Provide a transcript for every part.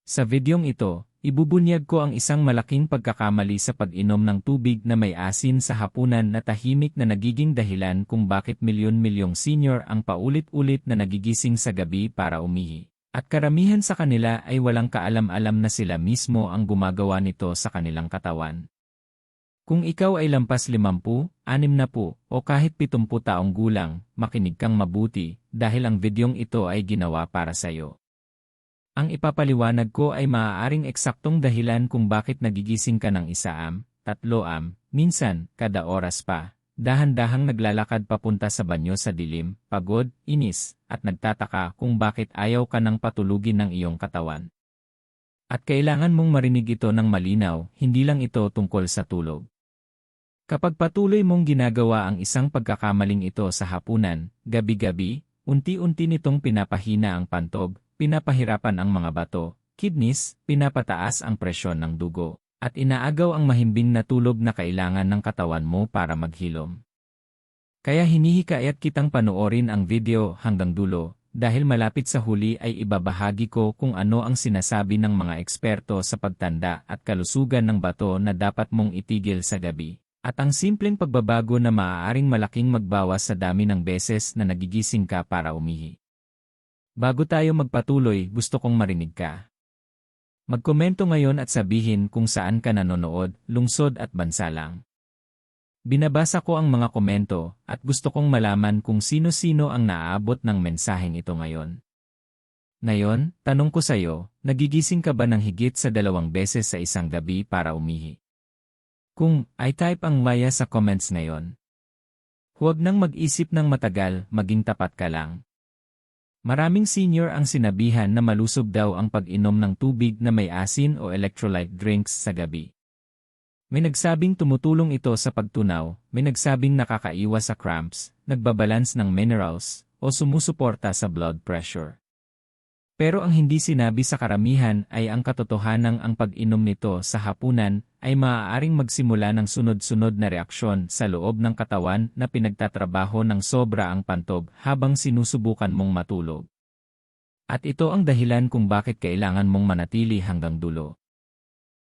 Sa videong ito, ibubunyag ko ang isang malaking pagkakamali sa pag-inom ng tubig na may asin sa hapunan na tahimik na nagiging dahilan kung bakit milyon-milyong senior ang paulit-ulit na nagigising sa gabi para umihi. At karamihan sa kanila ay walang kaalam-alam na sila mismo ang gumagawa nito sa kanilang katawan. Kung ikaw ay lampas 50, 60 o kahit 70 taong gulang, makinig kang mabuti dahil ang videong ito ay ginawa para sa iyo. Ang ipapaliwanag ko ay maaaring eksaktong dahilan kung bakit nagigising ka ng 1 3 minsan, kada oras pa, dahan-dahang naglalakad papunta sa banyo sa dilim, pagod, inis, at nagtataka kung bakit ayaw ka nang patulugin ng iyong katawan. At kailangan mong marinig ito ng malinaw, hindi lang ito tungkol sa tulog. Kapag patuloy mong ginagawa ang isang pagkakamaling ito sa hapunan, gabi-gabi, unti-unti nitong pinapahina ang pantog, pinapahirapan ang mga bato, kidneys, pinapataas ang presyon ng dugo, at inaagaw ang mahimbing na tulog na kailangan ng katawan mo para maghilom. Kaya hinihikayat kitang panoorin ang video hanggang dulo, dahil malapit sa huli ay ibabahagi ko kung ano ang sinasabi ng mga eksperto sa pagtanda at kalusugan ng bato na dapat mong itigil sa gabi. At ang simpleng pagbabago na maaaring malaking magbawas sa dami ng beses na nagigising ka para umihi. Bago tayo magpatuloy, gusto kong marinig ka. Magkomento ngayon at sabihin kung saan ka nanonood, lungsod at bansa lang. Binabasa ko ang mga komento at gusto kong malaman kung sino-sino ang naaabot ng mensaheng ito ngayon. Ngayon, tanong ko sa'yo, nagigising ka ba ng higit sa 2 beses sa isang gabi para umihi? Kung ay type ang maya sa comments ngayon. Huwag nang mag-isip ng matagal, maging tapat ka lang. Maraming senior ang sinabihan na malusog daw ang pag-inom ng tubig na may asin o electrolyte drinks sa gabi. May nagsabing tumutulong ito sa pagtunaw, may nagsabing nakakaiwas sa cramps, nagbabalance ng minerals, o sumusuporta sa blood pressure. Pero ang hindi sinabi sa karamihan ay ang katotohanang ang pag-inom nito sa hapunan ay maaaring magsimula ng sunod-sunod na reaksyon sa loob ng katawan na pinagtatrabaho ng sobra ang pantog habang sinusubukan mong matulog. At ito ang dahilan kung bakit kailangan mong manatili hanggang dulo.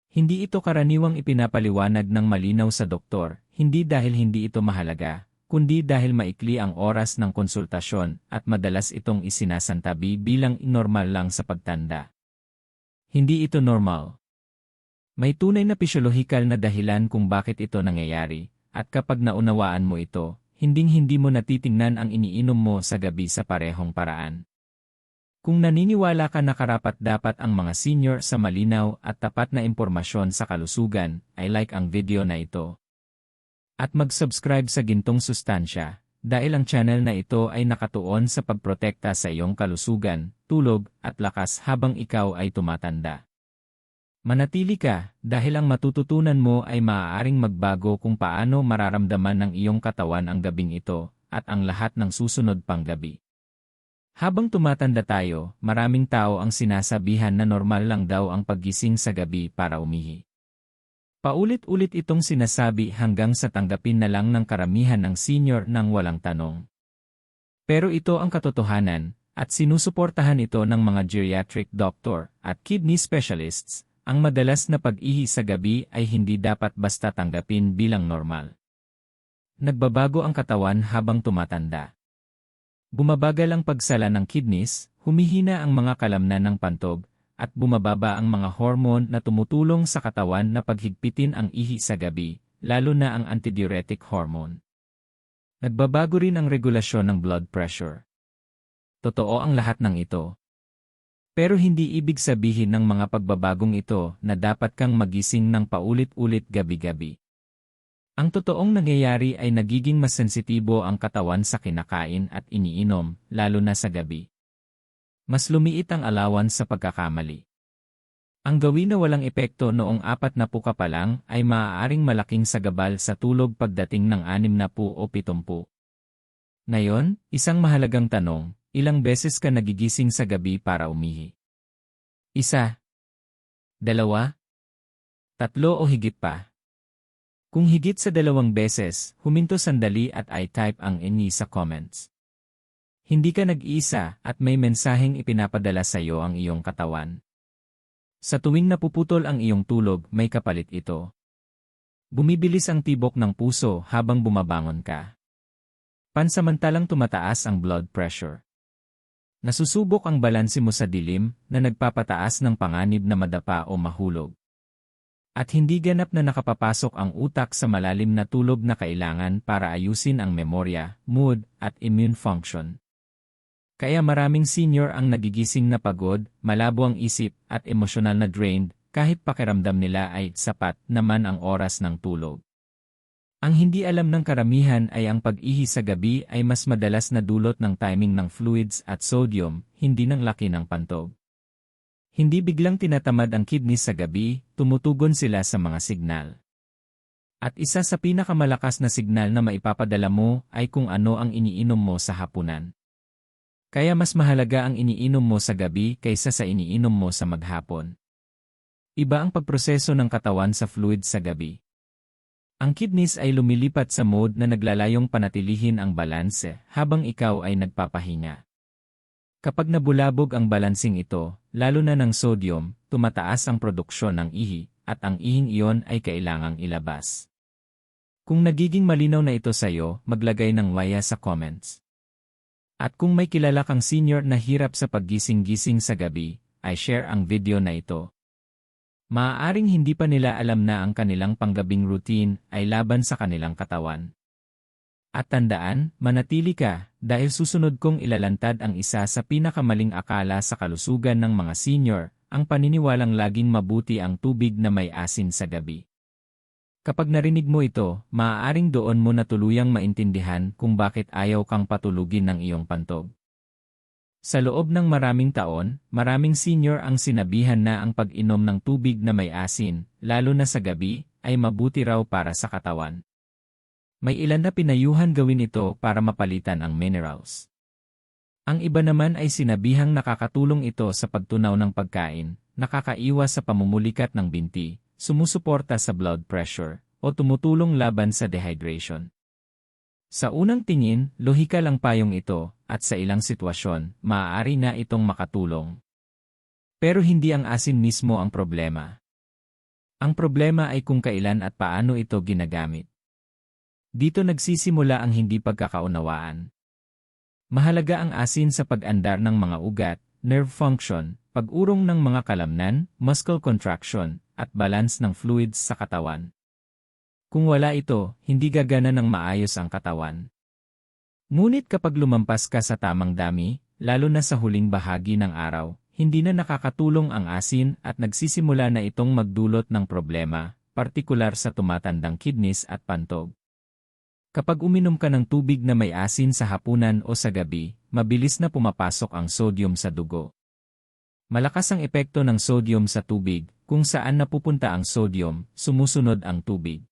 Hindi ito karaniwang ipinapaliwanag ng malinaw sa doktor, hindi dahil hindi ito mahalaga, kundi dahil maikli ang oras ng konsultasyon at madalas itong isinasantabi bilang normal lang sa pagtanda. Hindi ito normal. May tunay na pisyolohikal na dahilan kung bakit ito nangyayari, at kapag naunawaan mo ito, hinding-hindi mo natitingnan ang iniinom mo sa gabi sa parehong paraan. Kung naniniwala ka na karapat-dapat ang mga senior sa malinaw at tapat na impormasyon sa kalusugan, ay like ang video na ito. At mag-subscribe sa Gintong Sustansya, dahil ang channel na ito ay nakatuon sa pagprotekta sa iyong kalusugan, tulog, at lakas habang ikaw ay tumatanda. Manatili ka, dahil ang matututunan mo ay maaaring magbago kung paano mararamdaman ng iyong katawan ang gabing ito, at ang lahat ng susunod pang gabi. Habang tumatanda tayo, maraming tao ang sinasabihan na normal lang daw ang paggising sa gabi para umihi. Paulit-ulit itong sinasabi hanggang sa tanggapin na lang ng karamihan ng senior nang walang tanong. Pero ito ang katotohanan, at sinusuportahan ito ng mga geriatric doctor at kidney specialists. Ang madalas na pag-ihi sa gabi ay hindi dapat basta tanggapin bilang normal. Nagbabago ang katawan habang tumatanda. Bumabagal ang pagsala ng kidneys, humihina ang mga kalamnan ng pantog, at bumababa ang mga hormone na tumutulong sa katawan na paghigpitin ang ihi sa gabi, lalo na ang antidiuretic hormone. Nagbabago rin ang regulasyon ng blood pressure. Totoo ang lahat ng ito. Pero hindi ibig sabihin ng mga pagbabagong ito na dapat kang magising ng paulit-ulit gabi-gabi. Ang totoong nangyayari ay nagiging mas sensitibo ang katawan sa kinakain at iniinom, lalo na sa gabi. Mas lumiit ang allowance sa pagkakamali. Ang gawin na walang epekto noong 40 ka pa lang ay maaaring malaking sagabal sa tulog pagdating ng 60 o 70. Ngayon, isang mahalagang tanong, ilang beses ka nagigising sa gabi para umihi? 1, 2, 3 o higit pa? Kung higit sa 2 beses, huminto sandali at i-type ang "ini" sa comments. Hindi ka nag-iisa at may mensaheng ipinapadala sa iyo ang iyong katawan. Sa tuwing napuputol ang iyong tulog, may kapalit ito. Bumibilis ang tibok ng puso habang bumabangon ka. Pansamantalang tumataas ang blood pressure. Nasusubok ang balanse mo sa dilim na nagpapataas ng panganib na madapa o mahulog. At hindi ganap na nakapapasok ang utak sa malalim na tulog na kailangan para ayusin ang memorya, mood, at immune function. Kaya maraming senior ang nagigising na pagod, malabo ang isip, at emosyonal na drained, kahit pakiramdam nila ay sapat naman ang oras ng tulog. Ang hindi alam ng karamihan ay ang pag-ihi sa gabi ay mas madalas na dulot ng timing ng fluids at sodium, hindi ng laki ng pantog. Hindi biglang tinatamad ang kidneys sa gabi, tumutugon sila sa mga signal. At isa sa pinakamalakas na signal na maipapadala mo ay kung ano ang iniinom mo sa hapunan. Kaya mas mahalaga ang iniinom mo sa gabi kaysa sa iniinom mo sa maghapon. Iba ang pagproseso ng katawan sa fluid sa gabi. Ang kidneys ay lumilipat sa mode na naglalayong panatilihin ang balanse habang ikaw ay nagpapahinga. Kapag nabulabog ang balansing ito, lalo na ng sodium, tumataas ang produksyon ng ihi, at ang ihing iyon ay kailangang ilabas. Kung nagiging malinaw na ito sa iyo, maglagay ng waya sa comments. At kung may kilala kang senior na hirap sa paggising-gising sa gabi, ay share ang video na ito. Maaaring hindi pa nila alam na ang kanilang panggabing routine ay laban sa kanilang katawan. At tandaan, manatili ka, dahil susunod kong ilalantad ang isa sa pinakamaling akala sa kalusugan ng mga senior, ang paniniwalang laging mabuti ang tubig na may asin sa gabi. Kapag narinig mo ito, maaaring doon mo na tuluyang maintindihan kung bakit ayaw kang patulugin ng iyong pantog. Sa loob ng maraming taon, maraming senior ang sinabihan na ang pag-inom ng tubig na may asin, lalo na sa gabi, ay mabuti raw para sa katawan. May ilan na pinayuhan gawin ito para mapalitan ang minerals. Ang iba naman ay sinabihang nakakatulong ito sa pagtunaw ng pagkain, nakakaiwas sa pamumulikat ng binti, sumusuporta sa blood pressure, o tumutulong laban sa dehydration. Sa unang tingin, lohikal ang payong ito, at sa ilang sitwasyon, maaari na itong makatulong. Pero hindi ang asin mismo ang problema. Ang problema ay kung kailan at paano ito ginagamit. Dito nagsisimula ang hindi pagkakaunawaan. Mahalaga ang asin sa pag-andar ng mga ugat, nerve function, pag-urong ng mga kalamnan, muscle contraction, at balance ng fluids sa katawan. Kung wala ito, hindi gagana ng maayos ang katawan. Ngunit kapag lumampas ka sa tamang dami, lalo na sa huling bahagi ng araw, hindi na nakakatulong ang asin at nagsisimula na itong magdulot ng problema, partikular sa tumatandang kidneys at pantog. Kapag uminom ka ng tubig na may asin sa hapunan o sa gabi, mabilis na pumapasok ang sodium sa dugo. Malakas ang epekto ng sodium sa tubig, kung saan napupunta ang sodium, sumusunod ang tubig.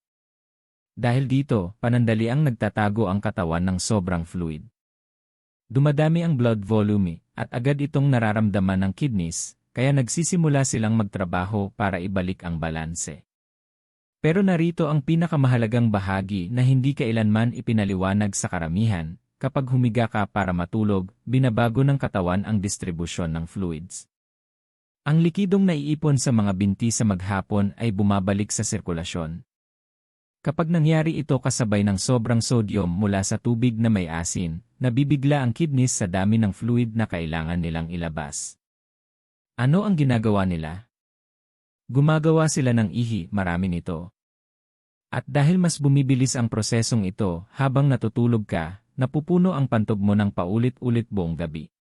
Dahil dito, panandaliang nagtatago ang katawan ng sobrang fluid. Dumadami ang blood volume, at agad itong nararamdaman ng kidneys, kaya nagsisimula silang magtrabaho para ibalik ang balanse. Pero narito ang pinakamahalagang bahagi na hindi kailanman ipinaliwanag sa karamihan, kapag humiga ka para matulog, binabago ng katawan ang distribusyon ng fluids. Ang likidong naiipon sa mga binti sa maghapon ay bumabalik sa sirkulasyon. Kapag nangyari ito kasabay ng sobrang sodium mula sa tubig na may asin, nabibigla ang kidneys sa dami ng fluid na kailangan nilang ilabas. Ano ang ginagawa nila? Gumagawa sila ng ihi, marami nito. At dahil mas bumibilis ang prosesong ito habang natutulog ka, napupuno ang pantog mo ng paulit-ulit buong gabi.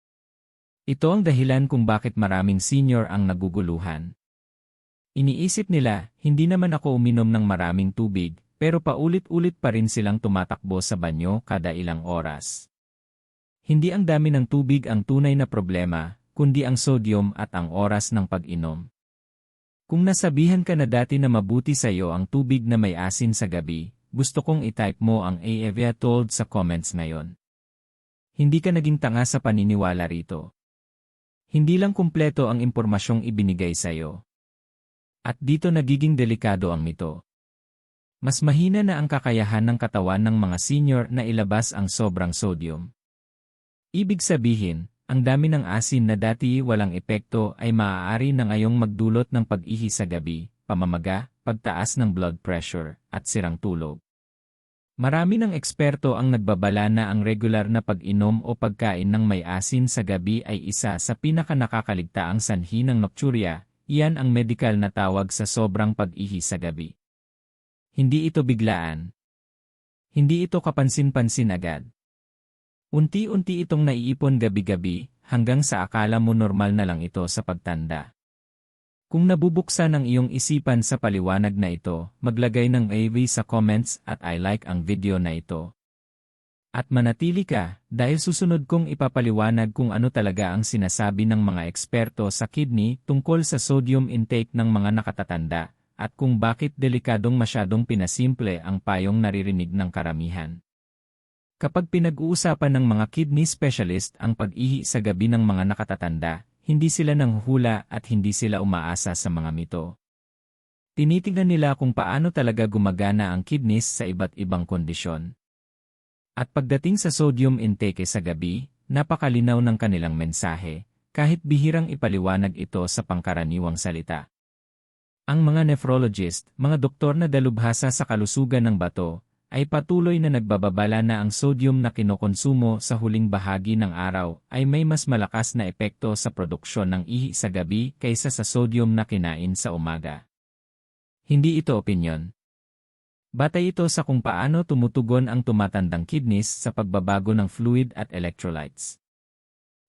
Ito ang dahilan kung bakit maraming senior ang naguguluhan. Iniisip nila, hindi naman ako uminom ng maraming tubig, pero paulit-ulit pa rin silang tumatakbo sa banyo kada ilang oras. Hindi ang dami ng tubig ang tunay na problema, kundi ang sodium at ang oras ng pag-inom. Kung nasabihan ka na dati na mabuti sa iyo ang tubig na may asin sa gabi, gusto kong i-type mo ang "Avia told" sa comments ngayon. Hindi ka naging tanga sa paniniwala rito. Hindi lang kumpleto ang impormasyong ibinigay sa iyo. At dito nagiging delikado ang mito. Mas mahina na ang kakayahan ng katawan ng mga senior na ilabas ang sobrang sodium. Ibig sabihin, ang dami ng asin na dati walang epekto ay maaari na ngayong magdulot ng pag-ihi sa gabi, pamamaga, pagtaas ng blood pressure, at sirang tulog. Marami ng eksperto ang nagbabala na ang regular na pag-inom o pagkain ng may asin sa gabi ay isa sa pinakanakakaligtaang sanhi ng nocturia, iyan ang medikal na tawag sa sobrang pag-ihi sa gabi. Hindi ito biglaan. Hindi ito kapansin-pansin agad. Unti-unti itong naiipon gabi-gabi, hanggang sa akala mo normal na lang ito sa pagtanda. Kung nabubuksan ang iyong isipan sa paliwanag na ito, maglagay ng AV sa comments at I like ang video na ito. At manatili ka, dahil susunod kong ipapaliwanag kung ano talaga ang sinasabi ng mga eksperto sa kidney tungkol sa sodium intake ng mga nakatatanda, at kung bakit delikadong masyadong pinasimple ang payong naririnig ng karamihan. Kapag pinag-uusapan ng mga kidney specialist ang pag-ihi sa gabi ng mga nakatatanda, hindi sila nanghuhula at hindi sila umaasa sa mga mito. Tinitingnan nila kung paano talaga gumagana ang kidneys sa iba't ibang kondisyon. At pagdating sa sodium intake sa gabi, napakalinaw ng kanilang mensahe, kahit bihirang ipaliwanag ito sa pangkaraniwang salita. Ang mga nephrologist, mga doktor na dalubhasa sa kalusugan ng bato, ay patuloy na nagbababala na ang sodium na kinokonsumo sa huling bahagi ng araw ay may mas malakas na epekto sa produksyon ng ihi sa gabi kaysa sa sodium na kinain sa umaga. Hindi ito opinyon. Batay ito sa kung paano tumutugon ang tumatandang kidneys sa pagbabago ng fluid at electrolytes.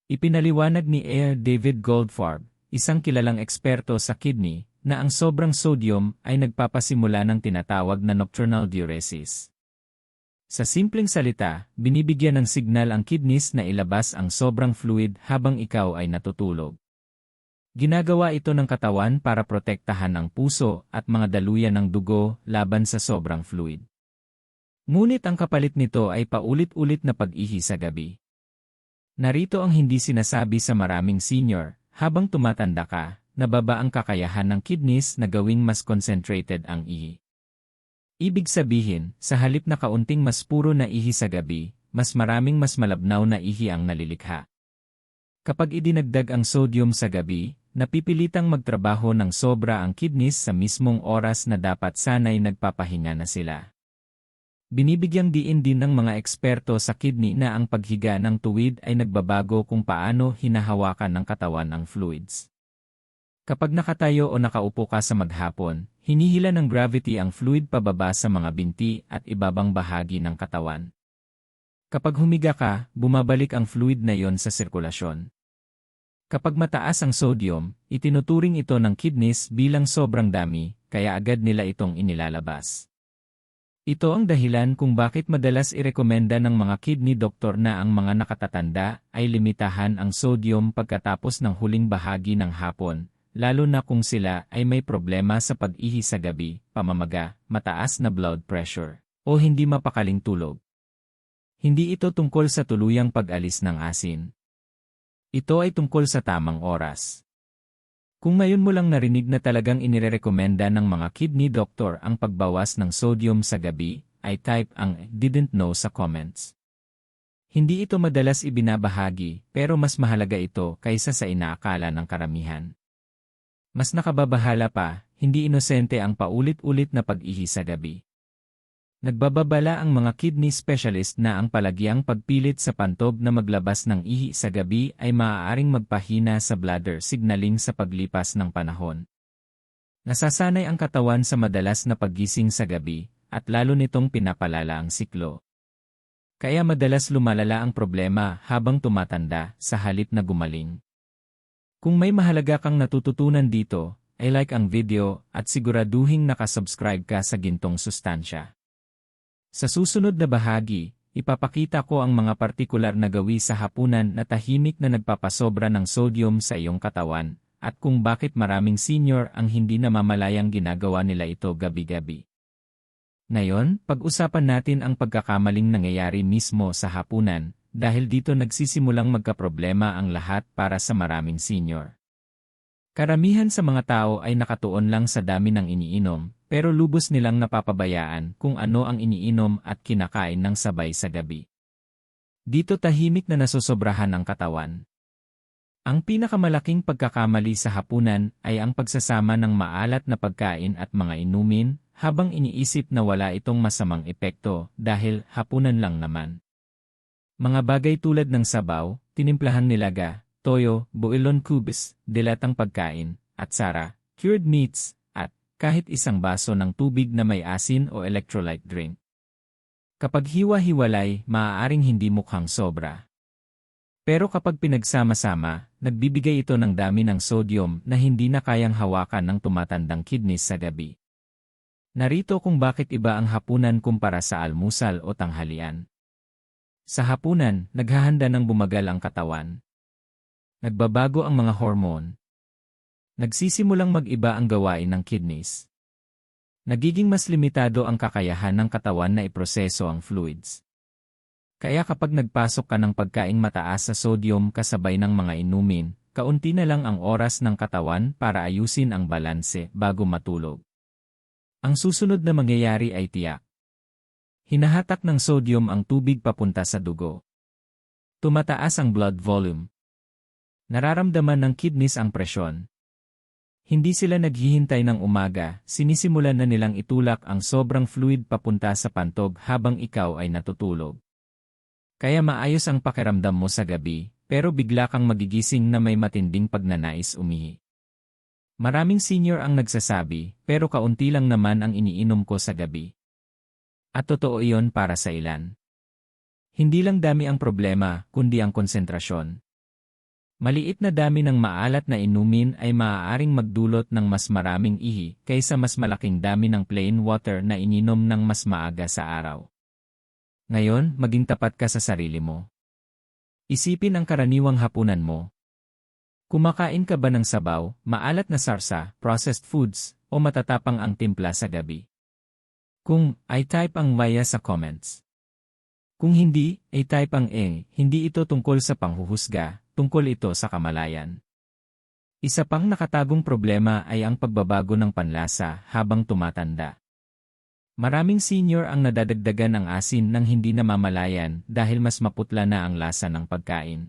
Ipinaliwanag ni A. David Goldfarb, isang kilalang eksperto sa kidney, na ang sobrang sodium ay nagpapasimula ng tinatawag na nocturnal diuresis. Sa simpleng salita, binibigyan ng signal ang kidneys na ilabas ang sobrang fluid habang ikaw ay natutulog. Ginagawa ito ng katawan para protektahan ang puso at mga daluyan ng dugo laban sa sobrang fluid. Ngunit ang kapalit nito ay paulit-ulit na pag-ihi sa gabi. Narito ang hindi sinasabi sa maraming senior, habang tumatanda ka, nababa ang kakayahan ng kidneys na gawing mas concentrated ang ihi. Ibig sabihin, sa halip na kaunting mas puro na ihi sa gabi, mas maraming mas malabnaw na ihi ang nalilikha. Kapag idinagdag ang sodium sa gabi, napipilitang magtrabaho ng sobra ang kidneys sa mismong oras na dapat sanay nagpapahinga na sila. Binibigyang diin din ng mga eksperto sa kidney na ang paghiga ng tuwid ay nagbabago kung paano hinahawakan ng katawan ang fluids. Kapag nakatayo o nakaupo ka sa maghapon, hinihila ng gravity ang fluid pababa sa mga binti at ibabang bahagi ng katawan. Kapag humiga ka, bumabalik ang fluid na yon sa sirkulasyon. Kapag mataas ang sodium, itinuturing ito ng kidneys bilang sobrang dami, kaya agad nila itong inilalabas. Ito ang dahilan kung bakit madalas irekomenda ng mga kidney doctor na ang mga nakatatanda ay limitahan ang sodium pagkatapos ng huling bahagi ng hapon, lalo na kung sila ay may problema sa pag-ihi sa gabi, pamamaga, mataas na blood pressure, o hindi mapakaling tulog. Hindi ito tungkol sa tuluyang pag-alis ng asin. Ito ay tungkol sa tamang oras. Kung ngayon mo lang narinig na talagang inirekomenda ng mga kidney doctor ang pagbawas ng sodium sa gabi, ay type ang "didn't know" sa comments. Hindi ito madalas ibinabahagi, pero mas mahalaga ito kaysa sa inaakala ng karamihan. Mas nakababahala pa, hindi inosente ang paulit-ulit na pag-ihi sa gabi. Nagbababala ang mga kidney specialist na ang palagiang pagpilit sa pantob na maglabas ng ihi sa gabi ay maaaring magpahina sa bladder signaling sa paglipas ng panahon. Nasasanay ang katawan sa madalas na paggising sa gabi, at lalo nitong pinapalala ang siklo. Kaya madalas lumalala ang problema habang tumatanda sa halip na gumaling. Kung may mahalaga kang natututunan dito, ay like ang video at siguraduhing nakasubscribe ka sa gintong sustansya. Sa susunod na bahagi, ipapakita ko ang mga partikular na gawi sa hapunan na tahimik na nagpapasobra ng sodium sa iyong katawan, at kung bakit maraming senior ang hindi namamalayang ginagawa nila ito gabi-gabi. Ngayon, pag-usapan natin ang pagkakamaling nangyayari mismo sa hapunan, dahil dito nagsisimulang magkaproblema ang lahat para sa maraming senior. Karamihan sa mga tao ay nakatuon lang sa dami ng iniinom, pero lubos nilang napapabayaan kung ano ang iniinom at kinakain ng sabay sa gabi. Dito tahimik na nasosobrahan ang katawan. Ang pinakamalaking pagkakamali sa hapunan ay ang pagsasama ng maalat na pagkain at mga inumin, habang iniisip na wala itong masamang epekto dahil hapunan lang naman. Mga bagay tulad ng sabaw, tinimplahang nilaga, toyo, builon cubes, dilatang pagkain, at sara, cured meats, at kahit isang baso ng tubig na may asin o electrolyte drink. Kapag hiwa-hiwalay, maaaring hindi mukhang sobra. Pero kapag pinagsama-sama, nagbibigay ito ng dami ng sodium na hindi na kayang hawakan ng tumatandang kidneys sa gabi. Narito kung bakit iba ang hapunan kumpara sa almusal o tanghalian. Sa hapunan, naghahanda ng bumagal ang katawan. Nagbabago ang mga hormone. Nagsisimulang mag-iba ang gawain ng kidneys. Nagiging mas limitado ang kakayahan ng katawan na iproseso ang fluids. Kaya kapag nagpasok ka ng pagkaing mataas sa sodium kasabay ng mga inumin, kaunti na lang ang oras ng katawan para ayusin ang balanse bago matulog. Ang susunod na mangyayari ay tiyak. Hinahatak ng sodium ang tubig papunta sa dugo. Tumataas ang blood volume. Nararamdaman ng kidneys ang presyon. Hindi sila naghihintay ng umaga, sinisimulan na nilang itulak ang sobrang fluid papunta sa pantog habang ikaw ay natutulog. Kaya maayos ang pakiramdam mo sa gabi, pero bigla kang magigising na may matinding pagnanais umihi. Maraming senior ang nagsasabi, pero kaunti lang naman ang iniinom ko sa gabi. At totoo iyon para sa ilan. Hindi lang dami ang problema, kundi ang konsentrasyon. Maliit na dami ng maalat na inumin ay maaaring magdulot ng mas maraming ihi kaysa mas malaking dami ng plain water na ininom ng mas maaga sa araw. Ngayon, maging tapat ka sa sarili mo. Isipin ang karaniwang hapunan mo. Kumakain ka ba ng sabaw, maalat na sarsa, processed foods, o matatapang ang timpla sa gabi? Kung, ay type ang maya sa comments. Kung hindi, ay type ang hindi ito tungkol sa panghuhusga, tungkol ito sa kamalayan. Isa pang nakatagong problema ay ang pagbabago ng panlasa habang tumatanda. Maraming senior ang nadadagdagan ng asin nang hindi namamalayan dahil mas maputla na ang lasa ng pagkain.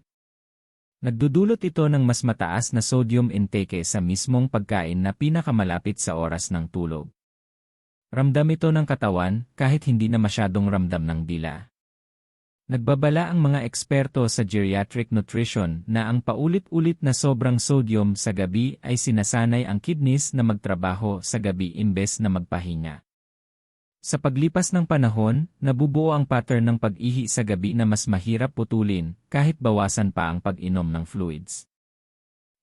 Nagdudulot ito ng mas mataas na sodium intake sa mismong pagkain na pinakamalapit sa oras ng tulog. Ramdam ito ng katawan kahit hindi na masyadong ramdam ng dila. Nagbabala ang mga eksperto sa geriatric nutrition na ang paulit-ulit na sobrang sodium sa gabi ay sinasanay ang kidneys na magtrabaho sa gabi imbes na magpahinga. Sa paglipas ng panahon, nabubuo ang pattern ng pag-ihi sa gabi na mas mahirap putulin kahit bawasan pa ang pag-inom ng fluids.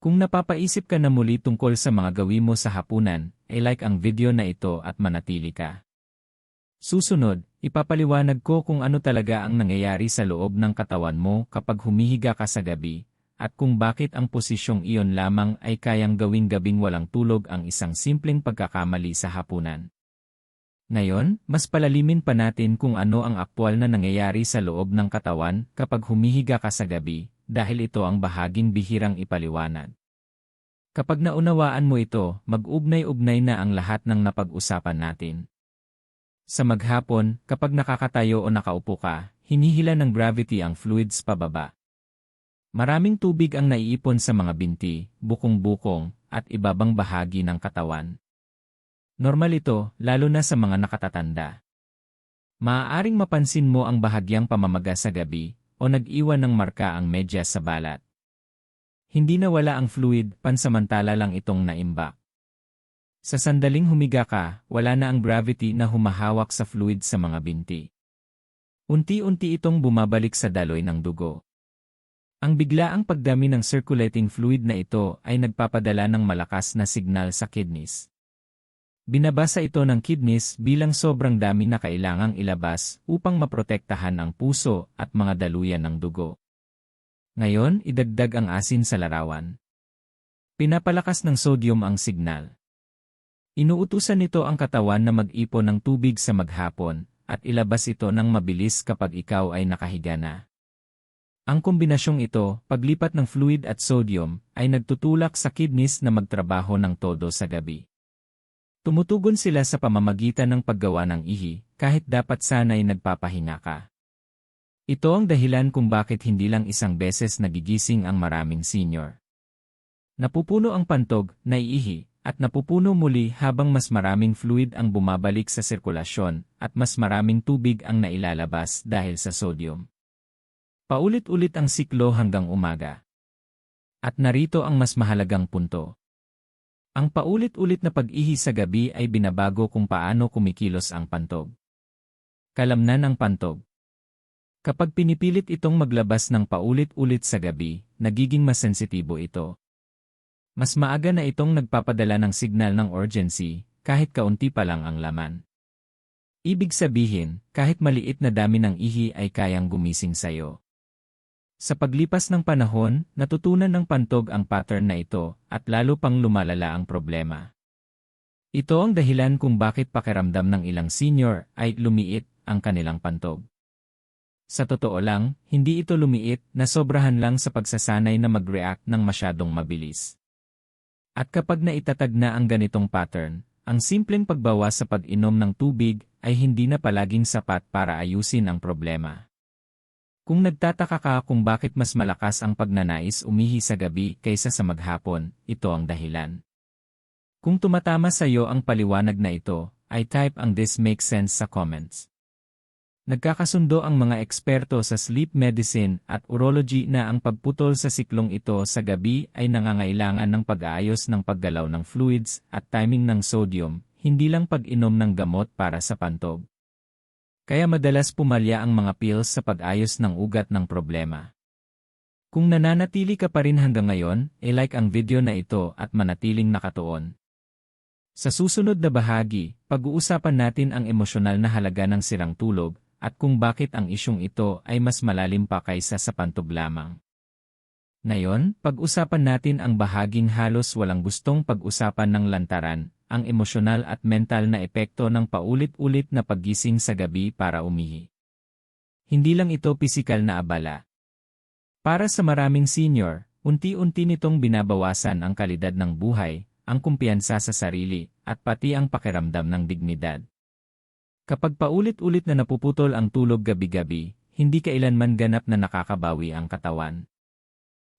Kung napapaisip ka na muli tungkol sa mga gawin mo sa hapunan, ay like ang video na ito at manatili ka. Susunod, ipapaliwanag ko kung ano talaga ang nangyayari sa loob ng katawan mo kapag humihiga ka sa gabi, at kung bakit ang posisyong iyon lamang ay kayang gawing gabing walang tulog ang isang simpleng pagkakamali sa hapunan. Ngayon, mas palalimin pa natin kung ano ang aktwal na nangyayari sa loob ng katawan kapag humihiga ka sa gabi, dahil ito ang bahaging bihirang ipaliwanag. Kapag naunawaan mo ito, mag-ugnay-ugnay na ang lahat ng napag-usapan natin. Sa maghapon, kapag nakakatayo o nakaupo ka, hinihila ng gravity ang fluids pababa. Maraming tubig ang naiipon sa mga binti, bukong-bukong, at ibabang bahagi ng katawan. Normal ito, lalo na sa mga nakatatanda. Maaaring mapansin mo ang bahagyang pamamaga sa gabi, o nag-iwan ng marka ang medyas sa balat. Hindi nawala ang fluid, pansamantala lang itong naimbak. Sa sandaling humiga ka, wala na ang gravity na humahawak sa fluid sa mga binti. Unti-unti itong bumabalik sa daloy ng dugo. Ang biglaang pagdami ng circulating fluid na ito ay nagpapadala ng malakas na signal sa kidneys. Binabasa ito ng kidneys bilang sobrang dami na kailangang ilabas upang maprotektahan ang puso at mga daluyan ng dugo. Ngayon, idagdag ang asin sa larawan. Pinapalakas ng sodium ang signal. Inuutusan nito ang katawan na mag-ipon ng tubig sa maghapon at ilabas ito ng mabilis kapag ikaw ay nakahiga na. Ang kombinasyong ito, paglipat ng fluid at sodium, ay nagtutulak sa kidneys na magtrabaho ng todo sa gabi. Tumutugon sila sa pamamagitan ng paggawa ng ihi, kahit dapat sana'y nagpapahinga ka. Ito ang dahilan kung bakit hindi lang isang beses nagigising ang maraming senior. Napupuno ang pantog, naiihi, at napupuno muli habang mas maraming fluid ang bumabalik sa sirkulasyon at mas maraming tubig ang nailalabas dahil sa sodium. Paulit-ulit ang siklo hanggang umaga. At narito ang mas mahalagang punto. Ang paulit-ulit na pag-ihi sa gabi ay binabago kung paano kumikilos ang pantog. Kalamnan ang pantog. Kapag pinipilit itong maglabas ng paulit-ulit sa gabi, nagiging mas sensitibo ito. Mas maaga na itong nagpapadala ng signal ng urgency, kahit kaunti pa lang ang laman. Ibig sabihin, kahit maliit na dami ng ihi ay kayang gumising sayo. Sa paglipas ng panahon, natutunan ng pantog ang pattern na ito, at lalo pang lumalala ang problema. Ito ang dahilan kung bakit pakiramdam ng ilang senior ay lumiit ang kanilang pantog. Sa totoo lang, hindi ito lumiit, nasobrahan lang sa pagsasanay na mag-react ng masyadong mabilis. At kapag naitatag na ang ganitong pattern, ang simpleng pagbawas sa pag-inom ng tubig ay hindi na palaging sapat para ayusin ang problema. Kung nagtataka ka kung bakit mas malakas ang pagnanais umihi sa gabi kaysa sa maghapon, ito ang dahilan. Kung tumatama sa iyo ang paliwanag na ito, ay type ang "This makes sense" sa comments. Nagkakasundo ang mga eksperto sa sleep medicine at urology na ang pagputol sa siklong ito sa gabi ay nangangailangan ng pag-aayos ng paggalaw ng fluids at timing ng sodium, hindi lang pag-inom ng gamot para sa pantog. Kaya madalas pumalya ang mga pills sa pag-ayos ng ugat ng problema. Kung nananatili ka pa rin hanggang ngayon, i-like ang video na ito at manatiling nakatuon. Sa susunod na bahagi, pag-uusapan natin ang emosyonal na halaga ng sirang tulog, at kung bakit ang isyong ito ay mas malalim pa kaysa sa pantog lamang. Ngayon, pag-usapan natin ang bahaging halos walang gustong pag-usapan ng lantaran, ang emosyonal at mental na epekto ng paulit-ulit na paggising sa gabi para umihi. Hindi lang ito pisikal na abala. Para sa maraming senior, unti-unti nitong binabawasan ang kalidad ng buhay, ang kumpiyansa sa sarili, at pati ang pakiramdam ng dignidad. Kapag paulit-ulit na napuputol ang tulog gabi-gabi, hindi kailanman ganap na nakakabawi ang katawan.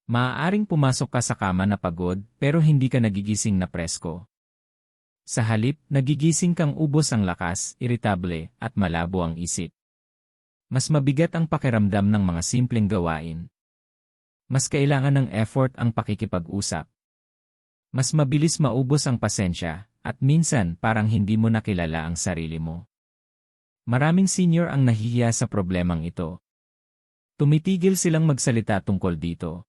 Maaaring pumasok ka sa kama na pagod pero hindi ka nagigising na presko. Sa halip, nagigising kang ubos ang lakas, iritable, at malabo ang isip. Mas mabigat ang pakiramdam ng mga simpleng gawain. Mas kailangan ng effort ang pakikipag-usap. Mas mabilis maubos ang pasensya, at minsan parang hindi mo nakilala ang sarili mo. Maraming senior ang nahihiya sa problemang ito. Tumitigil silang magsalita tungkol dito.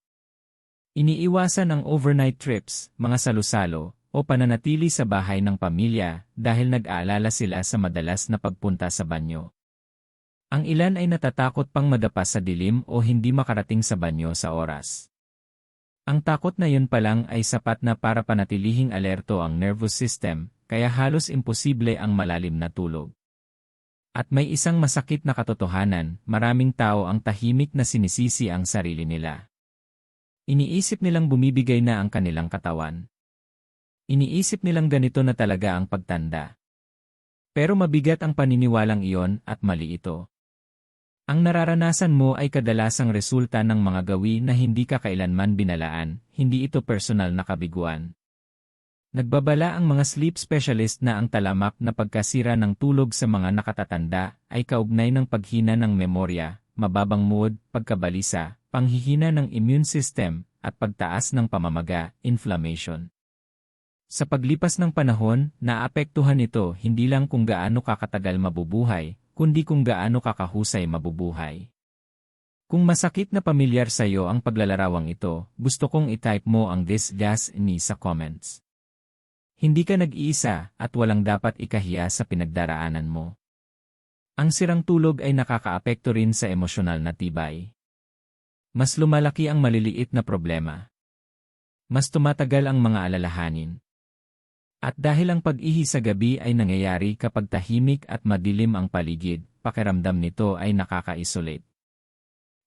Iniiwasan ang overnight trips, mga salusalo, o pananatili sa bahay ng pamilya dahil nag-aalala sila sa madalas na pagpunta sa banyo. Ang ilan ay natatakot pang madapa sa dilim o hindi makarating sa banyo sa oras. Ang takot na yun pa lang ay sapat na para panatilihing alerto ang nervous system, kaya halos imposible ang malalim na tulog. At may isang masakit na katotohanan, maraming tao ang tahimik na sinisisi ang sarili nila. Iniisip nilang bumibigay na ang kanilang katawan. Iniisip nilang ganito na talaga ang pagtanda. Pero mabigat ang paniniwalang iyon at mali ito. Ang nararanasan mo ay kadalasang resulta ng mga gawi na hindi ka kailanman binalaan, hindi ito personal na kabiguan. Nagbabala ang mga sleep specialist na ang talamak na pagkasira ng tulog sa mga nakatatanda ay kaugnay ng paghina ng memorya, mababang mood, pagkabalisa, panghihina ng immune system, at pagtaas ng pamamaga, inflammation. Sa paglipas ng panahon, naapektuhan ito hindi lang kung gaano kakatagal mabubuhay, kundi kung gaano kakahusay mabubuhay. Kung masakit na pamilyar sa iyo ang paglalarawang ito, gusto kong i-type mo ang "This gas ni" sa comments. Hindi ka nag-iisa at walang dapat ikahiya sa pinagdaraanan mo. Ang sirang tulog ay nakakaapekto rin sa emosyonal na tibay. Mas lumalaki ang maliliit na problema. Mas tumatagal ang mga alalahanin. At dahil ang pag-ihi sa gabi ay nangyayari kapag tahimik at madilim ang paligid, pakiramdam nito ay nakaka-isolate.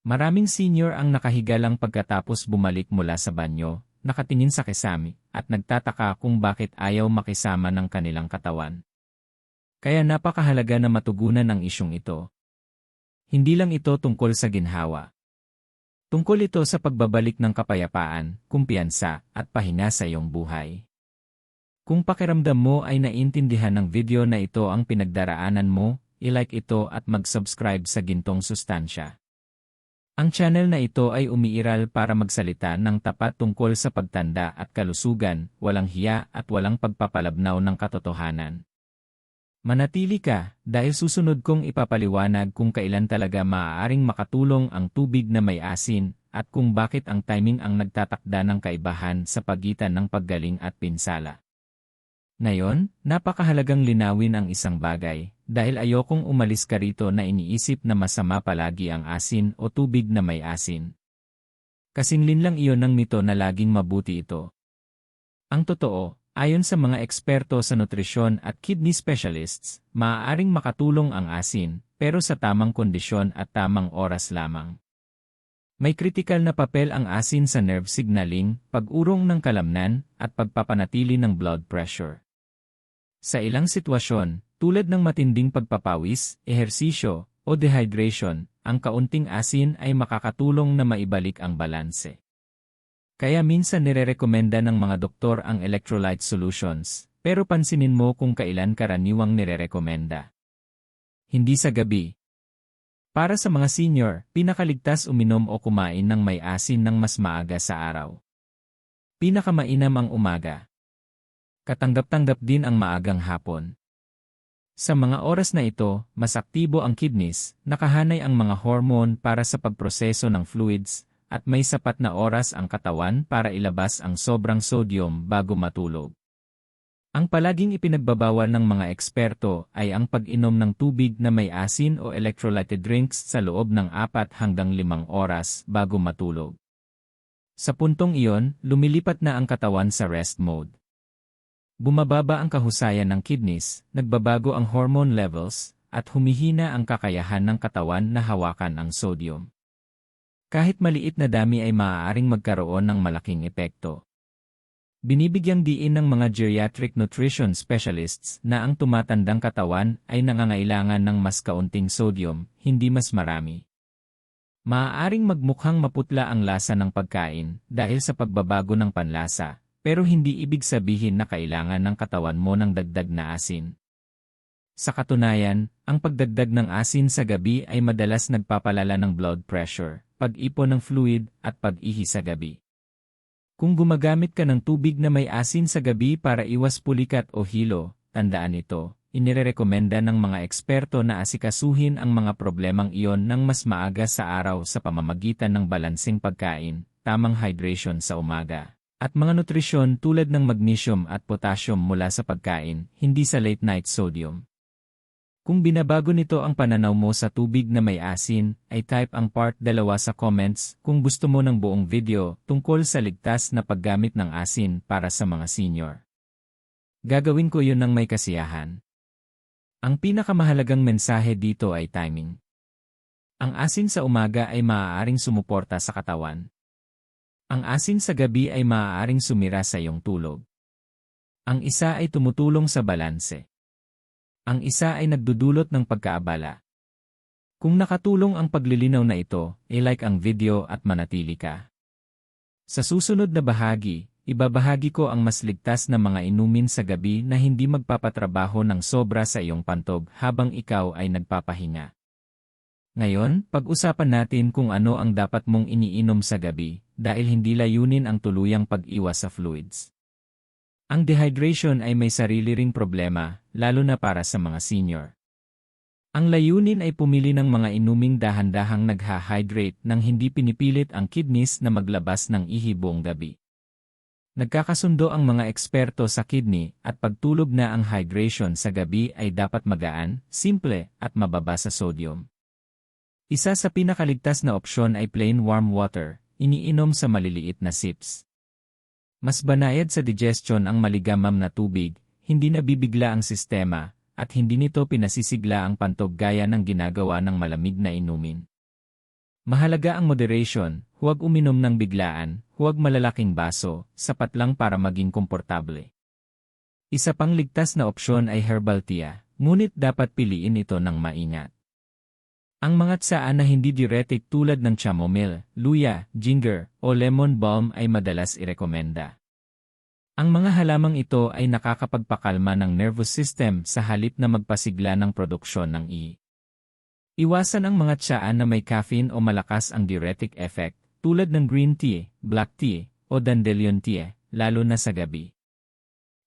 Maraming senior ang nakahiga lang pagkatapos bumalik mula sa banyo, nakatingin sa kisame, at nagtataka kung bakit ayaw makisama ng kanilang katawan. Kaya napakahalaga na matugunan ang isyong ito. Hindi lang ito tungkol sa ginhawa. Tungkol ito sa pagbabalik ng kapayapaan, kumpiyansa, at pahinga sa iyong buhay. Kung pakiramdam mo ay naiintindihan ng video na ito ang pinagdaraanan mo, i-like ito at mag-subscribe sa Gintong Sustansya. Ang channel na ito ay umiiral para magsalita ng tapat tungkol sa pagtanda at kalusugan, walang hiya at walang pagpapalabnaw ng katotohanan. Manatili ka, dahil susunod kong ipapaliwanag kung kailan talaga maaaring makatulong ang tubig na may asin, at kung bakit ang timing ang nagtatakda ng kaibahan sa pagitan ng paggaling at pinsala. Ngayon, napakahalagang linawin ang isang bagay, dahil ayokong umalis ka rito na iniisip na masama palagi ang asin o tubig na may asin. Kasinlin lang iyon ng mito na laging mabuti ito. Ang totoo, ayon sa mga eksperto sa nutrisyon at kidney specialists, maaaring makatulong ang asin, pero sa tamang kondisyon at tamang oras lamang. May kritikal na papel ang asin sa nerve signaling, pag-urong ng kalamnan, at pagpapanatili ng blood pressure. Sa ilang sitwasyon, tulad ng matinding pagpapawis, ehersisyo, o dehydration, ang kaunting asin ay makakatulong na maibalik ang balanse. Kaya minsan nirerekomenda ng mga doktor ang electrolyte solutions, pero pansinin mo kung kailan karaniwang nirerekomenda. Hindi sa gabi. Para sa mga senior, pinakaligtas uminom o kumain ng may asin ng mas maaga sa araw. Pinakamainam ang umaga. Katanggap-tanggap din ang maagang hapon. Sa mga oras na ito, mas aktibo ang kidneys, nakahanay ang mga hormone para sa pagproseso ng fluids, at may sapat na oras ang katawan para ilabas ang sobrang sodium bago matulog. Ang palaging ipinagbabawal ng mga eksperto ay ang pag-inom ng tubig na may asin o electrolyted drinks sa loob ng 4 hanggang 5 oras bago matulog. Sa puntong iyon, lumilipat na ang katawan sa rest mode. Bumababa ang kahusayan ng kidneys, nagbabago ang hormone levels, at humihina ang kakayahan ng katawan na hawakan ang sodium. Kahit maliit na dami ay maaaring magkaroon ng malaking epekto. Binibigyang diin ng mga geriatric nutrition specialists na ang tumatandang katawan ay nangangailangan ng mas kaunting sodium, hindi mas marami. Maaaring magmukhang maputla ang lasa ng pagkain dahil sa pagbabago ng panlasa, pero hindi ibig sabihin na kailangan ng katawan mo ng dagdag na asin. Sa katunayan, ang pagdagdag ng asin sa gabi ay madalas nagpapalala ng blood pressure, pag-ipon ng fluid, at pag-ihi sa gabi. Kung gumagamit ka ng tubig na may asin sa gabi para iwas pulikat o hilo, tandaan ito, inirerekomenda ng mga eksperto na asikasuhin ang mga problemang iyon ng mas maaga sa araw sa pamamagitan ng balanseng pagkain, tamang hydration sa umaga, at mga nutrisyon tulad ng magnesium at potassium mula sa pagkain, hindi sa late-night sodium. Kung binabago nito ang pananaw mo sa tubig na may asin, ay type ang part 2 sa comments kung gusto mo ng buong video tungkol sa ligtas na paggamit ng asin para sa mga senior. Gagawin ko yun ng may kasiyahan. Ang pinakamahalagang mensahe dito ay timing. Ang asin sa umaga ay maaaring sumuporta sa katawan. Ang asin sa gabi ay maaaring sumira sa iyong tulog. Ang isa ay tumutulong sa balanse. Ang isa ay nagdudulot ng pagkaabala. Kung nakatulong ang paglilinaw na ito, i-like ang video at manatili ka. Sa susunod na bahagi, ibabahagi ko ang mas ligtas na mga inumin sa gabi na hindi magpapatrabaho ng sobra sa iyong pantog habang ikaw ay nagpapahinga. Ngayon, pag-usapan natin kung ano ang dapat mong iniinom sa gabi, dahil hindi layunin ang tuluyang pag-iwas sa fluids. Ang dehydration ay may sarili ring problema, lalo na para sa mga senior. Ang layunin ay pumili ng mga inuming dahan-dahang nagha-hydrate nang hindi pinipilit ang kidneys na maglabas ng ihi buong gabi. Nagkakasundo ang mga eksperto sa kidney at pagtulog na ang hydration sa gabi ay dapat magaan, simple, at mababa sa sodium. Isa sa pinakaligtas na opsyon ay plain warm water, iniinom sa maliliit na sips. Mas banayad sa digestion ang maligamam na tubig, hindi nabibigla ang sistema, at hindi nito pinasisigla ang pantog gaya ng ginagawa ng malamig na inumin. Mahalaga ang moderation, huwag uminom ng biglaan, huwag malalaking baso, sapat lang para maging komportable. Isa pang ligtas na opsyon ay herbal tea, ngunit dapat piliin ito ng maingat. Ang mga tsaan na hindi diuretic tulad ng chamomile, luya, ginger, o lemon balm ay madalas irekomenda. Ang mga halamang ito ay nakakapagpakalma ng nervous system sa halip na magpasigla ng produksyon ng Iwasan ang mga tsaan na may caffeine o malakas ang diuretic effect, tulad ng green tea, black tea, o dandelion tea, lalo na sa gabi.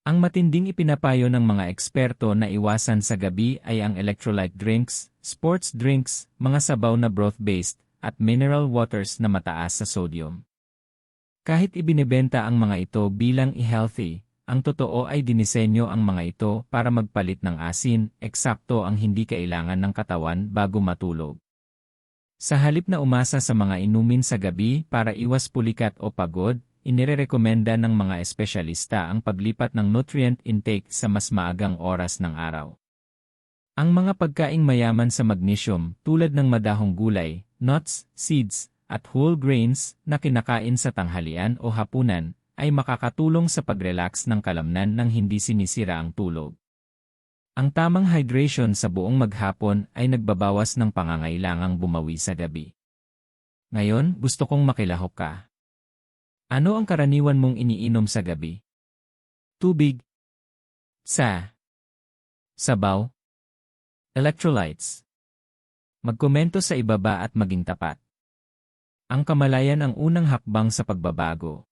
Ang matinding ipinapayo ng mga eksperto na iwasan sa gabi ay ang electrolyte drinks, sports drinks, mga sabaw na broth-based, at mineral waters na mataas sa sodium. Kahit ibinebenta ang mga ito bilang healthy, ang totoo ay dinisenyo ang mga ito para magpalit ng asin, eksakto ang hindi kailangan ng katawan bago matulog. Sa halip na umasa sa mga inumin sa gabi para iwas pulikat o pagod, inirekomenda ng mga espesyalista ang paglipat ng nutrient intake sa mas maagang oras ng araw. Ang mga pagkaing mayaman sa magnesium tulad ng madahong gulay, nuts, seeds, at whole grains na kinakain sa tanghalian o hapunan ay makakatulong sa pag-relax ng kalamnan nang hindi sinisira ang tulog. Ang tamang hydration sa buong maghapon ay nagbabawas ng pangangailangang bumawi sa gabi. Ngayon, gusto kong makilahok ka. Ano ang karaniwan mong iniinom sa gabi? Tubig? Sabaw? Electrolytes? Magkomento sa ibaba at maging tapat. Ang kamalayan ang unang hakbang sa pagbabago.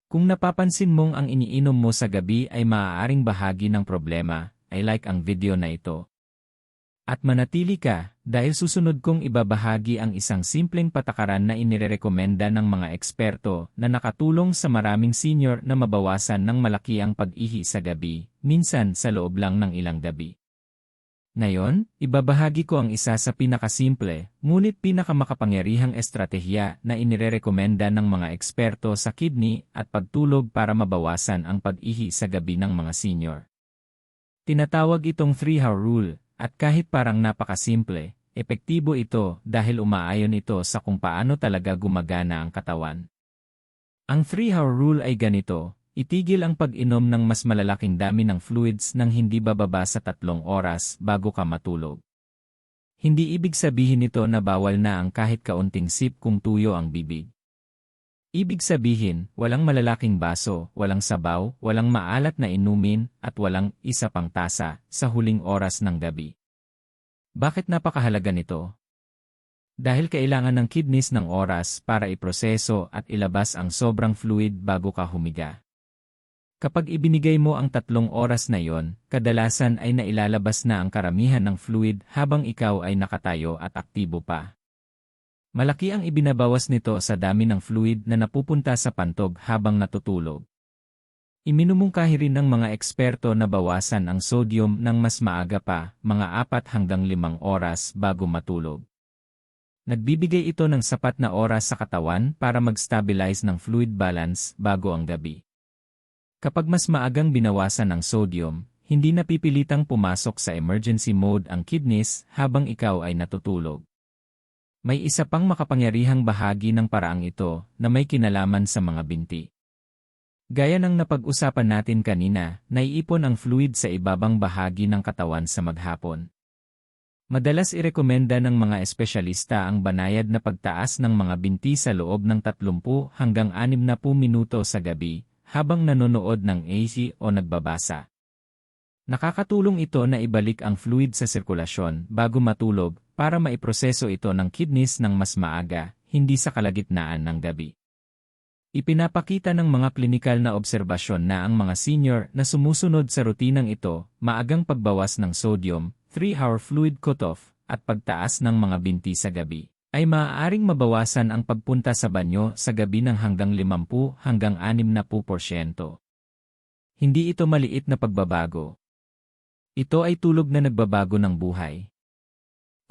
Kung napapansin mong ang iniinom mo sa gabi ay maaaring bahagi ng problema, ay like ang video na ito. At manatili ka, dahil susunod kong ibabahagi ang isang simpleng patakaran na inirekomenda ng mga eksperto na nakatulong sa maraming senior na mabawasan ng malaki ang pag-ihi sa gabi, minsan sa loob lang ng ilang gabi. Ngayon, ibabahagi ko ang isa sa pinakasimple, ngunit pinakamakapangyarihang estratehiya na inirekomenda ng mga eksperto sa kidney at pagtulog para mabawasan ang pag-ihi sa gabi ng mga senior. Tinatawag itong 3-hour rule. At kahit parang napakasimple, epektibo ito dahil umaayon ito sa kung paano talaga gumagana ang katawan. Ang 3-hour rule ay ganito, itigil ang pag-inom ng mas malalaking dami ng fluids nang hindi bababa sa 3 oras bago ka matulog. Hindi ibig sabihin nito na bawal na ang kahit kaunting sip kung tuyo ang bibig. Ibig sabihin, walang malalaking baso, walang sabaw, walang maalat na inumin, at walang isa pang tasa sa huling oras ng gabi. Bakit napakahalaga nito? Dahil kailangan ng kidneys ng oras para iproseso at ilabas ang sobrang fluid bago ka humiga. Kapag ibinigay mo ang 3 oras na iyon, kadalasan ay nailalabas na ang karamihan ng fluid habang ikaw ay nakatayo at aktibo pa. Malaki ang ibinabawas nito sa dami ng fluid na napupunta sa pantog habang natutulog. Iminumungkahi rin ng mga eksperto na bawasan ang sodium ng mas maaga pa, mga 4 hanggang 5 oras bago matulog. Nagbibigay ito ng sapat na oras sa katawan para mag-stabilize ng fluid balance bago ang gabi. Kapag mas maagang binawasan ng sodium, hindi napipilitang pumasok sa emergency mode ang kidneys habang ikaw ay natutulog. May isa pang makapangyarihang bahagi ng paraang ito na may kinalaman sa mga binti. Gaya ng napag-usapan natin kanina, naiipon ang fluid sa ibabang bahagi ng katawan sa maghapon. Madalas irekomenda ng mga espesyalista ang banayad na pagtaas ng mga binti sa loob ng 30 hanggang 60 minuto sa gabi habang nanonood ng AC o nagbabasa. Nakakatulong ito na ibalik ang fluid sa sirkulasyon bago matulog para maiproseso ito ng kidneys ng mas maaga, hindi sa kalagitnaan ng gabi. Ipinapakita ng mga klinikal na obserbasyon na ang mga senior na sumusunod sa rutinang ito, maagang pagbawas ng sodium, 3-hour fluid cutoff, at pagtaas ng mga binti sa gabi, ay maaaring mabawasan ang pagpunta sa banyo sa gabi ng hanggang 50 hanggang 60%. Hindi ito maliit na pagbabago. Ito ay tulog na nagbabago ng buhay.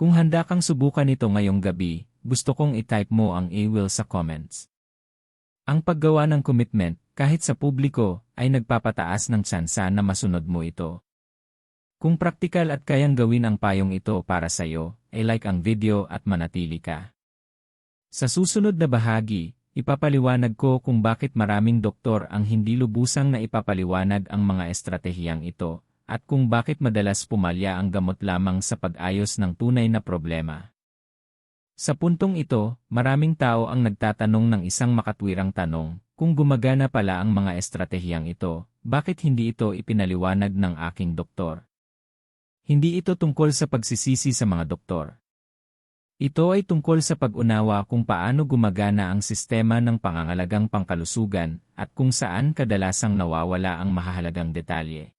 Kung handa kang subukan ito ngayong gabi, gusto kong i-type mo ang I-will sa comments. Ang paggawa ng commitment, kahit sa publiko, ay nagpapataas ng tsansa na masunod mo ito. Kung praktikal at kayang gawin ang payong ito para sa iyo, ay like ang video at manatili ka. Sa susunod na bahagi, ipapaliwanag ko kung bakit maraming doktor ang hindi lubusang na ipapaliwanag ang mga estratehiyang ito, at kung bakit madalas pumalya ang gamot lamang sa pag-ayos ng tunay na problema. Sa puntong ito, maraming tao ang nagtatanong ng isang makatwirang tanong, kung gumagana pala ang mga estratehiyang ito, bakit hindi ito ipinaliwanag ng aking doktor? Hindi ito tungkol sa pagsisisi sa mga doktor. Ito ay tungkol sa pag-unawa kung paano gumagana ang sistema ng pangangalagang pangkalusugan at kung saan kadalasang nawawala ang mahahalagang detalye.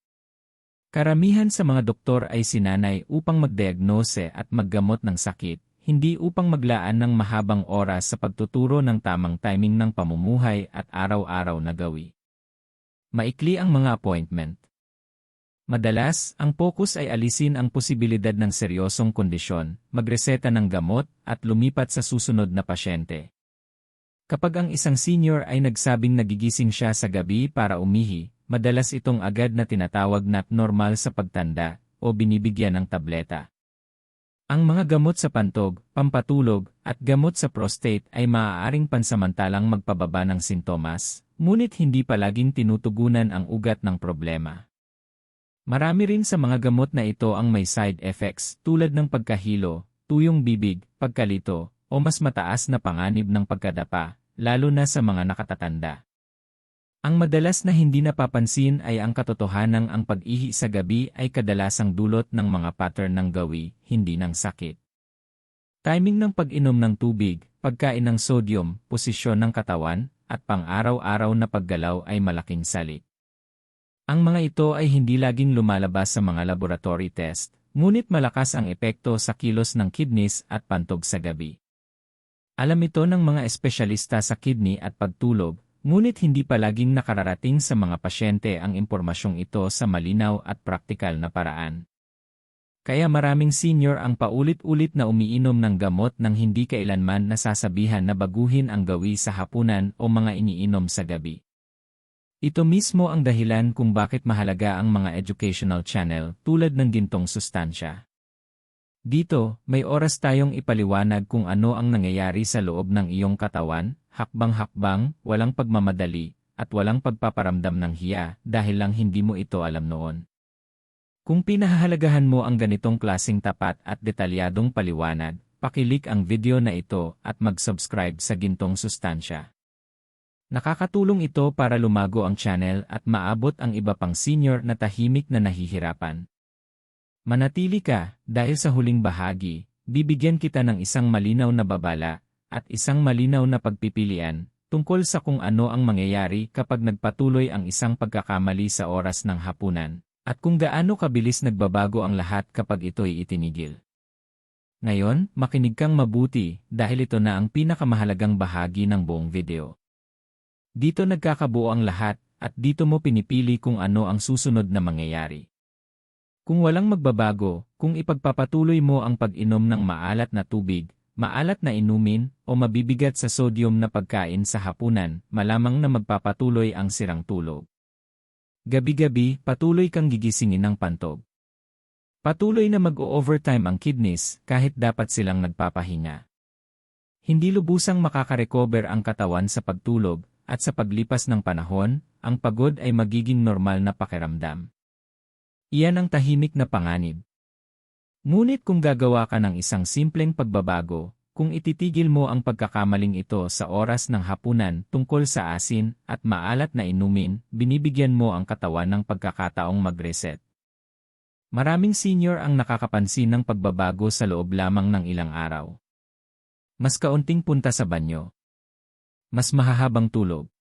Karamihan sa mga doktor ay sinanay upang magdiagnose at maggamot ng sakit, hindi upang maglaan ng mahabang oras sa pagtuturo ng tamang timing ng pamumuhay at araw-araw na gawi. Maikli ang mga appointment. Madalas, ang focus ay alisin ang posibilidad ng seryosong kondisyon, magreseta ng gamot, at lumipat sa susunod na pasyente. Kapag ang isang senior ay nagsabing nagigising siya sa gabi para umihi, madalas itong agad na tinatawag na normal sa pagtanda o binibigyan ng tableta. Ang mga gamot sa pantog, pampatulog, at gamot sa prostate ay maaaring pansamantalang magpababa ng sintomas, ngunit hindi palaging tinutugunan ang ugat ng problema. Marami rin sa mga gamot na ito ang may side effects tulad ng pagkahilo, tuyong bibig, pagkalito, o mas mataas na panganib ng pagkadapa, lalo na sa mga nakatatanda. Ang madalas na hindi napapansin ay ang katotohanang ang pag-ihi sa gabi ay kadalasang dulot ng mga pattern ng gawi, hindi ng sakit. Timing ng pag-inom ng tubig, pagkain ng sodium, posisyon ng katawan, at pang-araw-araw na paggalaw ay malaking salik. Ang mga ito ay hindi laging lumalabas sa mga laboratory test, ngunit malakas ang epekto sa kilos ng kidneys at pantog sa gabi. Alam ito ng mga espesyalista sa kidney at pagtulog, ngunit hindi palaging nakararating sa mga pasyente ang impormasyong ito sa malinaw at praktikal na paraan. Kaya maraming senior ang paulit-ulit na umiinom ng gamot nang hindi kailanman nasasabihan na baguhin ang gawi sa hapunan o mga iniinom sa gabi. Ito mismo ang dahilan kung bakit mahalaga ang mga educational channel tulad ng Gintong Sustansya. Dito, may oras tayong ipaliwanag kung ano ang nangyayari sa loob ng iyong katawan, hakbang-hakbang, walang pagmamadali, at walang pagpaparamdam ng hiya dahil lang hindi mo ito alam noon. Kung pinahahalagahan mo ang ganitong klaseng tapat at detalyadong paliwanag, pakilik ang video na ito at mag-subscribe sa Gintong Sustansya. Nakakatulong ito para lumago ang channel at maabot ang iba pang senior na tahimik na nahihirapan. Manatili ka, dahil sa huling bahagi, bibigyan kita ng isang malinaw na babala at isang malinaw na pagpipilian tungkol sa kung ano ang mangyayari kapag nagpatuloy ang isang pagkakamali sa oras ng hapunan, at kung gaano kabilis nagbabago ang lahat kapag ito'y itinigil. Ngayon, makinig kang mabuti dahil ito na ang pinakamahalagang bahagi ng buong video. Dito nagkakabuo ang lahat, at dito mo pinipili kung ano ang susunod na mangyayari. Kung walang magbabago, kung ipagpapatuloy mo ang pag-inom ng maalat na tubig, maalat na inumin, o mabibigat sa sodium na pagkain sa hapunan, malamang na magpapatuloy ang sirang tulog. Gabi-gabi, patuloy kang gigisingin ng pantog. Patuloy na mag-o-overtime ang kidneys kahit dapat silang nagpapahinga. Hindi lubusang makakarecover ang katawan sa pagtulog, at sa paglipas ng panahon, ang pagod ay magiging normal na pakiramdam. Iyan ang tahimik na panganib. Ngunit kung gagawa ka ng isang simpleng pagbabago, kung ititigil mo ang pagkakamaling ito sa oras ng hapunan tungkol sa asin at maalat na inumin, binibigyan mo ang katawan ng pagkakataong mag-reset. Maraming senior ang nakakapansin ng pagbabago sa loob lamang ng ilang araw. Mas kaunting punta sa banyo. Mas mahahabang tulog.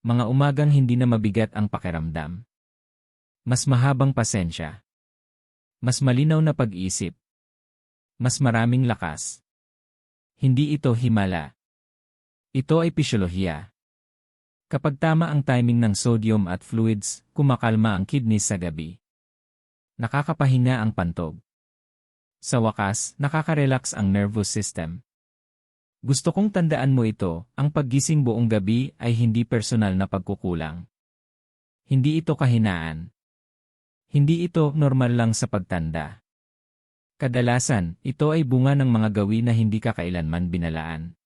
Mga umagang hindi na mabigat ang pakiramdam. Mas mahabang pasensya. Mas malinaw na pag-iisip. Mas maraming lakas. Hindi ito himala. Ito ay pisyolohiya. Kapag tama ang timing ng sodium at fluids, kumakalma ang kidneys sa gabi. Nakakapahinga ang pantog. Sa wakas, nakaka-relax ang nervous system. Gusto kong tandaan mo ito, ang paggising buong gabi ay hindi personal na pagkukulang. Hindi ito kahinaan. Hindi ito normal lang sa pagtanda. Kadalasan, ito ay bunga ng mga gawi na hindi ka kailanman binalaan.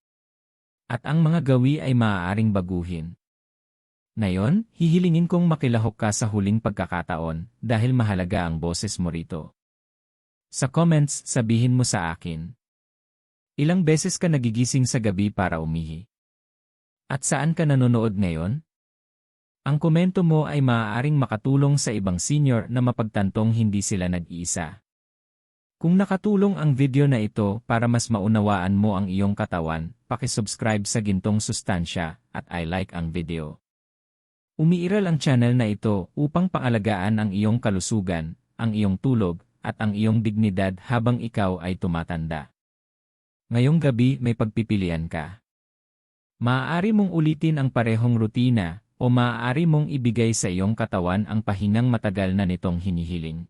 At ang mga gawi ay maaaring baguhin. Ngayon, hihilingin kong makilahok ka sa huling pagkakataon dahil mahalaga ang boses mo rito. Sa comments, sabihin mo sa akin. Ilang beses ka nagigising sa gabi para umihi? At saan ka nanonood ngayon? Ang komento mo ay maaaring makatulong sa ibang senior na mapagtantong hindi sila nag-iisa. Kung nakatulong ang video na ito para mas maunawaan mo ang iyong katawan, paki-subscribe sa Gintong Sustansya at i-like ang video. Umiiral ang channel na ito upang pangalagaan ang iyong kalusugan, ang iyong tulog, at ang iyong dignidad habang ikaw ay tumatanda. Ngayong gabi may pagpipilian ka. Maaari mong ulitin ang parehong rutina, o maaari mong ibigay sa iyong katawan ang pahingang matagal na nitong hinihiling.